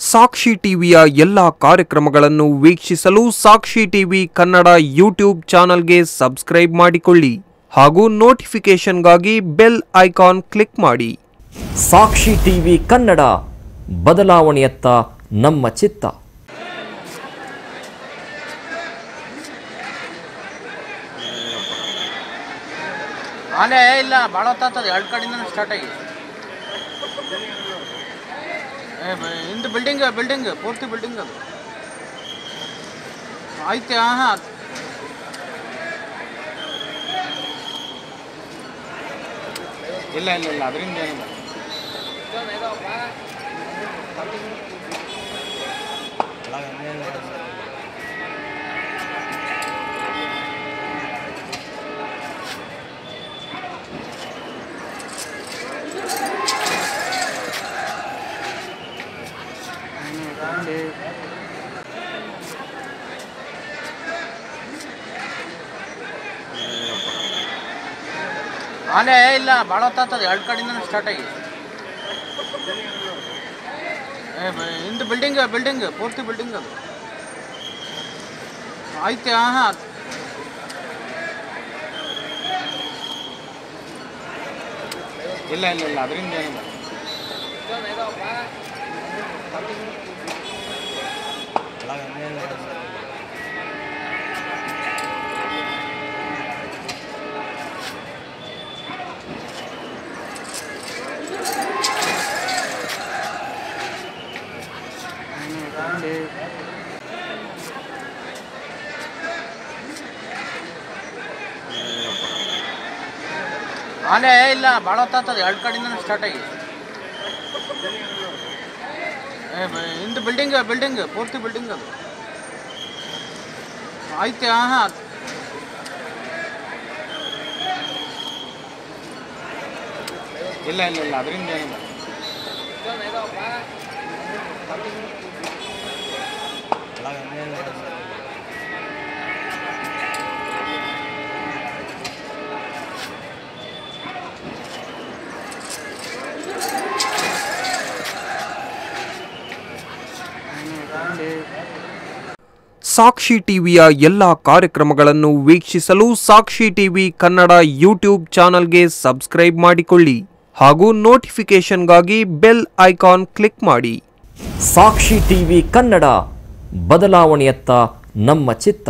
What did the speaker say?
ಸಾಕ್ಷಿ ಟಿವಿಯ ಎಲ್ಲ ಕಾರ್ಯಕ್ರಮಗಳನ್ನು ವೀಕ್ಷಿಸಲು ಸಾಕ್ಷಿ ಟಿವಿ ಕನ್ನಡ ಯೂಟ್ಯೂಬ್ ಚಾನೆಲ್ಗೆ ಸಬ್ಸ್ಕ್ರೈಬ್ ಮಾಡಿಕೊಳ್ಳಿ ಹಾಗೂ ನೋಟಿಫಿಕೇಶನ್ಗಾಗಿ ಬೆಲ್ ಐಕಾನ್ ಕ್ಲಿಕ್ ಮಾಡಿ. ಸಾಕ್ಷಿ ಟಿವಿ ಕನ್ನಡ, ಬದಲಾವಣೆಯತ್ತ ನಮ್ಮ ಚಿತ್ತ. ಆಲೆ ಇಲ್ಲ ಭಾಳ ಹೊತ್ತಾಗ್ತದೆ, ಎರಡು ಕಡೆಯಿಂದ ಸ್ಟಾರ್ಟ್ ಆಗಿ ಇಂದು ಬಿಲ್ಡಿಂಗ್ ಪೂರ್ತಿ ಬಿಲ್ಡಿಂಗ್ ಅದು ಆಯ್ತು. ಹಾಂ ಇಲ್ಲ ಅದರಿಂದ ಏನಿಲ್ಲ. ಆಲೆ ಇಲ್ಲ ಭಾಳ ಹೊತ್ತಾಗ್ತದೆ, ಎರಡು ಕಡೆಯಿಂದ ಸ್ಟಾರ್ಟ್ ಆಗಿ ಇಂದು ಬಿಲ್ಡಿಂಗ್ ಪೂರ್ತಿ ಬಿಲ್ಡಿಂಗ್ ಅದು ಆಯ್ತು. ಹಾಂ ಇಲ್ಲ ಅದರಿಂದ ಏನಿಲ್ಲ. ಆಲೆ ಇಲ್ಲ ಭಾಳ ಹೊತ್ತಾಗ್ತದೆ, ಎರಡು ಕಡೆಯಿಂದ ಸ್ಟಾರ್ಟ್ ಆಗಿ ಇಂದು ಬಿಲ್ಡಿಂಗ್ ಪೂರ್ತಿ ಬಿಲ್ಡಿಂಗ್ ಅದು ಆಯ್ತು. ಹಾಂ ಇಲ್ಲ ಅದರಿಂದ ಏನಿಲ್ಲ. ಸಾಕ್ಷಿ ಟಿವಿಯ ಎಲ್ಲ ಕಾರ್ಯಕ್ರಮಗಳನ್ನು ವೀಕ್ಷಿಸಲು ಸಾಕ್ಷಿ ಟಿವಿ ಕನ್ನಡ ಯೂಟ್ಯೂಬ್ ಚಾನೆಲ್ಗೆ ಸಬ್ಸ್ಕ್ರೈಬ್ ಮಾಡಿಕೊಳ್ಳಿ ಹಾಗೂ ನೋಟಿಫಿಕೇಶನ್ಗಾಗಿ ಬೆಲ್ ಐಕಾನ್ ಕ್ಲಿಕ್ ಮಾಡಿ. ಸಾಕ್ಷಿ ಟಿವಿ ಕನ್ನಡ, ಬದಲಾವಣೆಯತ್ತ ನಮ್ಮ ಚಿತ್ತ.